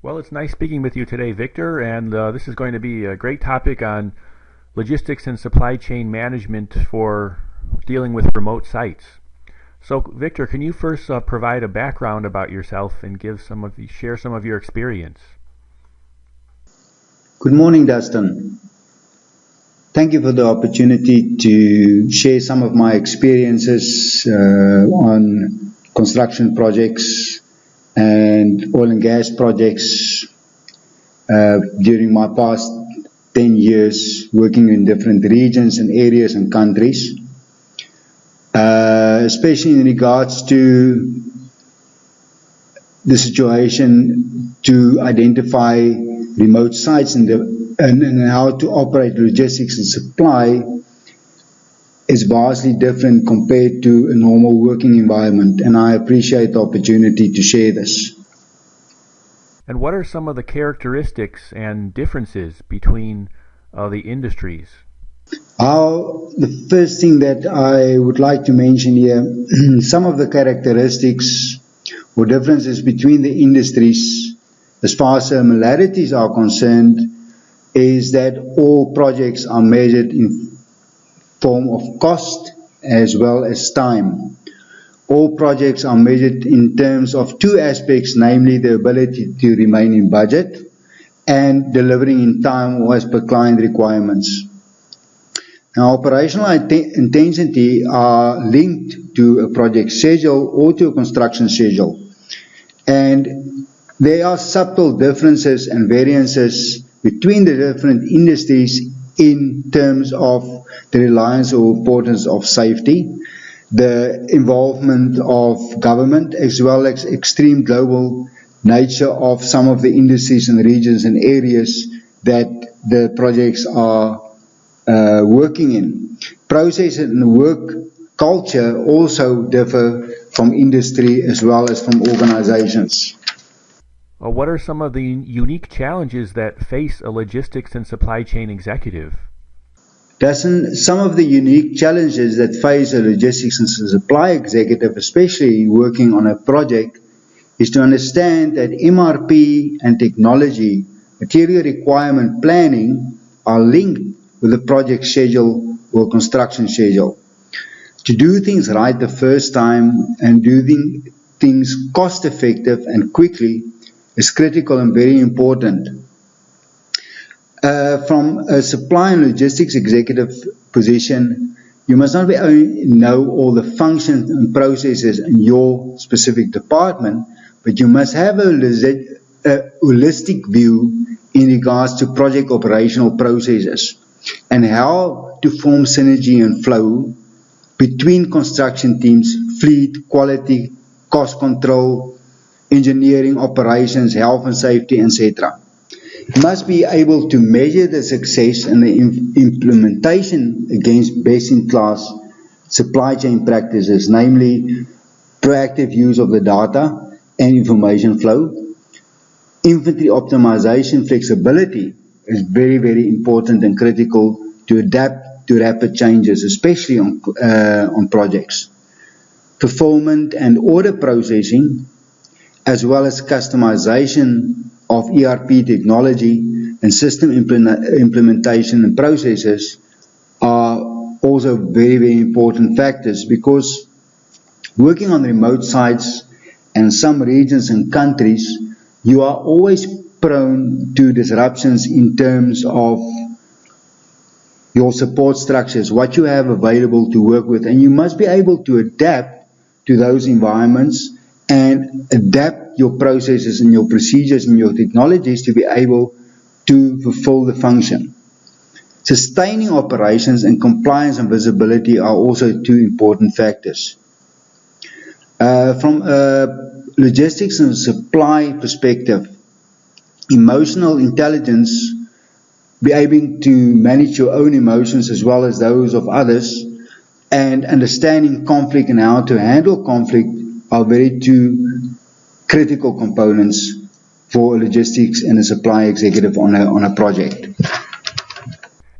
Well, it's nice speaking with you today, Victor, and this is going to be a great topic on logistics and supply chain management for dealing with remote sites. So, Victor, can you first provide a background about yourself and share some of your experience? Good morning, Dustin. Thank you for the opportunity to share some of my experiences on construction projects and oil and gas projects during my past 10 years working in different regions and areas and countries, especially in regards to the situation to identify remote sites and how to operate logistics and supply is vastly different compared to a normal working environment, and I appreciate the opportunity to share this. And what are some of the characteristics and differences between the industries? The first thing that I would like to mention here, some of the characteristics or differences between the industries as far as similarities are concerned is that all projects are measured in form of cost as well as time. All projects are measured in terms of two aspects, namely the ability to remain in budget and delivering in time or as per client requirements. Now, operational intensity are linked to a project schedule or to a construction schedule. And there are subtle differences and variances between the different industries in terms of the reliance or importance of safety, the involvement of government, as well as extreme global nature of some of the industries and regions and areas that the projects are working in. Process and work culture also differ from industry as well as from organizations. Well, what are some of the unique challenges that face a logistics and supply chain executive? Some of the unique challenges that face a logistics and supply executive, especially working on a project, is to understand that MRP and technology, material requirement planning, are linked with the project schedule or construction schedule. To do things right the first time and do things cost effective and quickly is critical and very important. From a supply and logistics executive position, you must not only know all the functions and processes in your specific department, but you must have a holistic view in regards to project operational processes and how to form synergy and flow between construction teams, fleet, quality, cost control, engineering, operations, health and safety, etc. You must be able to measure the success and the implementation against best-in-class supply chain practices, namely proactive use of the data and information flow. Inventory optimization flexibility is very, very important and critical to adapt to rapid changes, especially on projects. Fulfillment and order processing, as well as customization of ERP technology and system implementation and processes are also very, very important factors, because working on remote sites and some regions and countries, you are always prone to disruptions in terms of your support structures, what you have available to work with, and you must be able to adapt to those environments and adapt your processes and your procedures and your technologies to be able to fulfill the function. Sustaining operations and compliance and visibility are also two important factors. From a logistics and supply perspective, emotional intelligence, be able to manage your own emotions as well as those of others, and understanding conflict and how to handle conflict are very two critical components for a logistics and a supply executive on a project.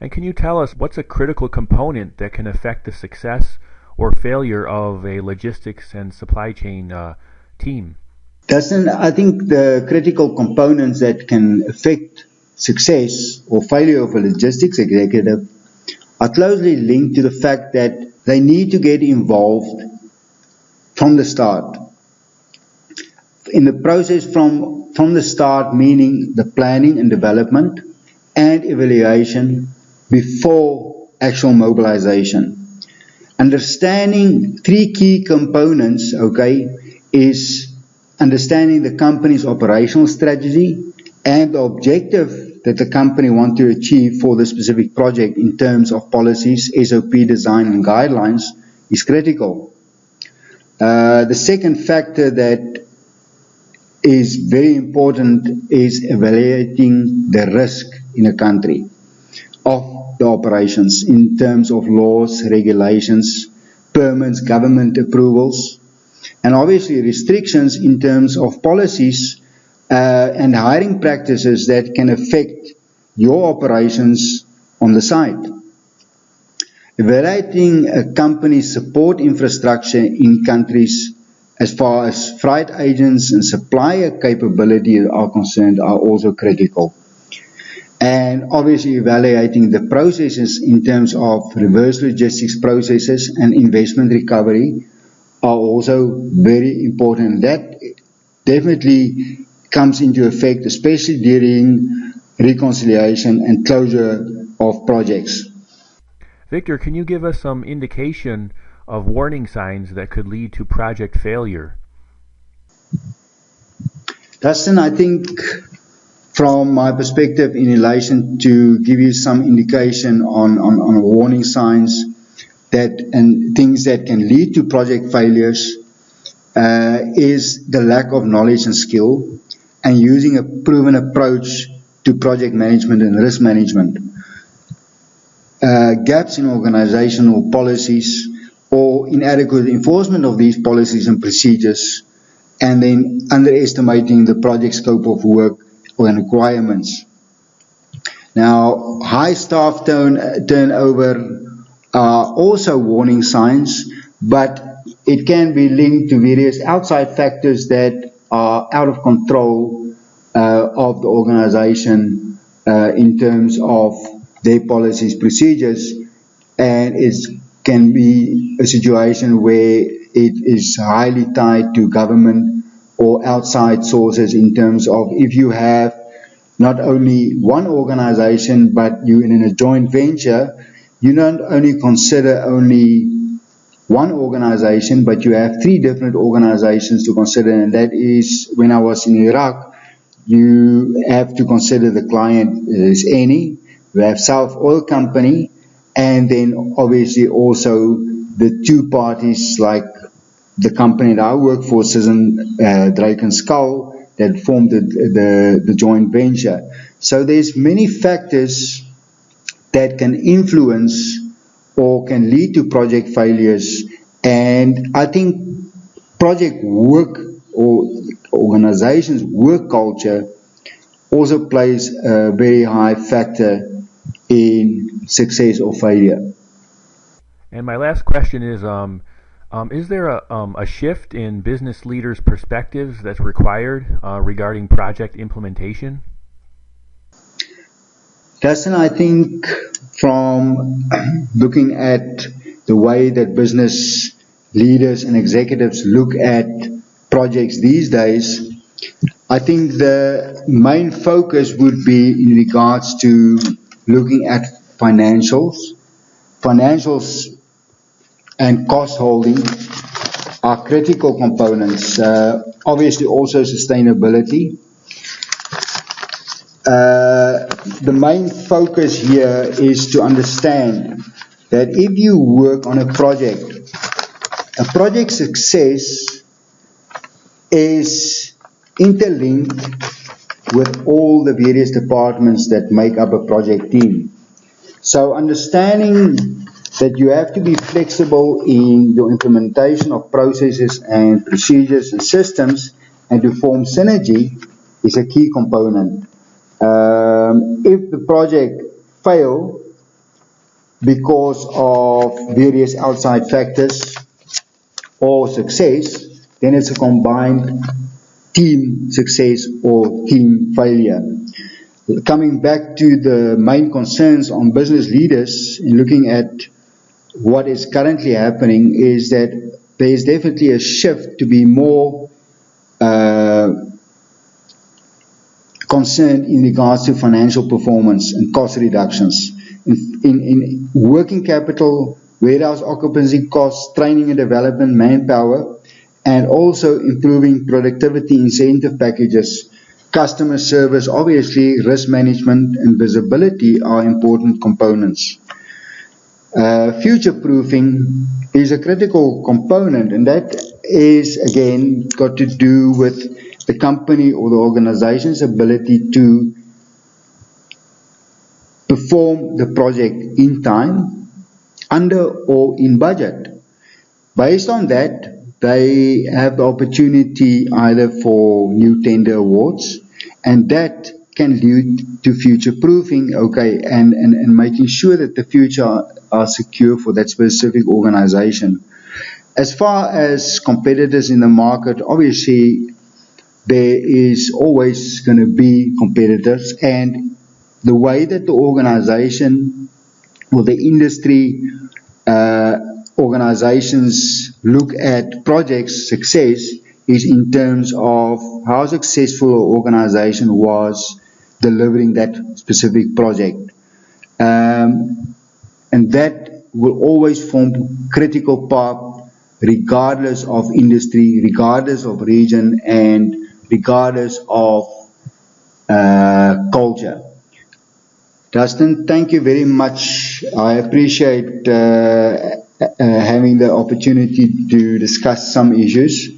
And can you tell us what's a critical component that can affect the success or failure of a logistics and supply chain team? I think the critical components that can affect success or failure of a logistics executive are closely linked to the fact that they need to get involved from the start. In the process from the start, meaning the planning and development and evaluation before actual mobilization. Understanding three key components, okay, is understanding the company's operational strategy and the objective that the company wants to achieve for the specific project in terms of policies, SOP design and guidelines is critical. The second factor that is very important is evaluating the risk in a country of the operations in terms of laws, regulations, permits, government approvals, and obviously restrictions in terms of policies and hiring practices that can affect your operations on the site. Evaluating a company's support infrastructure in countries as far as freight agents and supplier capability are concerned are also critical. And obviously evaluating the processes in terms of reverse logistics processes and investment recovery are also very important. That definitely comes into effect, especially during reconciliation and closure of projects. Victor, can you give us some indication of warning signs that could lead to project failure? Dustin, I think from my perspective in relation to give you some indication on warning signs that and things that can lead to project failures is the lack of knowledge and skill and using a proven approach to project management and risk management. Gaps in organizational policies or inadequate enforcement of these policies and procedures, and then underestimating the project scope of work or requirements. Now, high staff turnover are also warning signs, but it can be linked to various outside factors that are out of control of the organization in terms of their policies, procedures, and it can be a situation where it is highly tied to government or outside sources in terms of if you have not only one organization but you in a joint venture, you not only consider only one organization but you have three different organizations to consider, and that is when I was in Iraq, you have to consider the client is Eni, you have South Oil Company, and then obviously also the two parties like the company that I work for, Sisson, Drake and Skull, that formed the joint venture. So there's many factors that can influence or can lead to project failures, and I think project work or organizations' work culture also plays a very high factor in success or failure. And my last question is there a shift in business leaders' perspectives that's required regarding project implementation? Dustin, I think from looking at the way that business leaders and executives look at projects these days, I think the main focus would be in regards to looking at financials. Financials and cost holding are critical components. Obviously also sustainability. The main focus here is to understand that if you work on a project success is interlinked with all the various departments that make up a project team. So understanding that you have to be flexible in your implementation of processes and procedures and systems and to form synergy is a key component. If the project fails because of various outside factors or success, then it's a combined team success or team failure. Coming back to the main concerns on business leaders in looking at what is currently happening is that there is definitely a shift to be more concerned in regards to financial performance and cost reductions. In working capital, warehouse occupancy costs, training and development, manpower, and also improving productivity incentive packages, customer service, obviously risk management and visibility are important components. Future-proofing is a critical component, and that is again got to do with the company or the organization's ability to perform the project in time, under or in budget. Based on that, they have the opportunity either for new tender awards, and that can lead to future-proofing, okay, and making sure that the future are secure for that specific organization. As far as competitors in the market, obviously there is always going to be competitors, and the way that the organization or the industry organizations look at projects' success is in terms of how successful an organization was delivering that specific project. And that will always form critical part regardless of industry, regardless of region, and regardless of culture. Dustin, thank you very much. I appreciate having the opportunity to discuss some issues.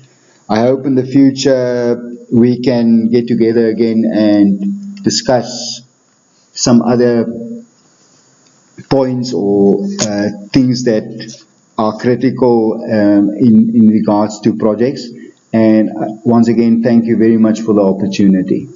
I hope in the future we can get together again and discuss some other points or things that are critical in regards to projects. And once again, thank you very much for the opportunity.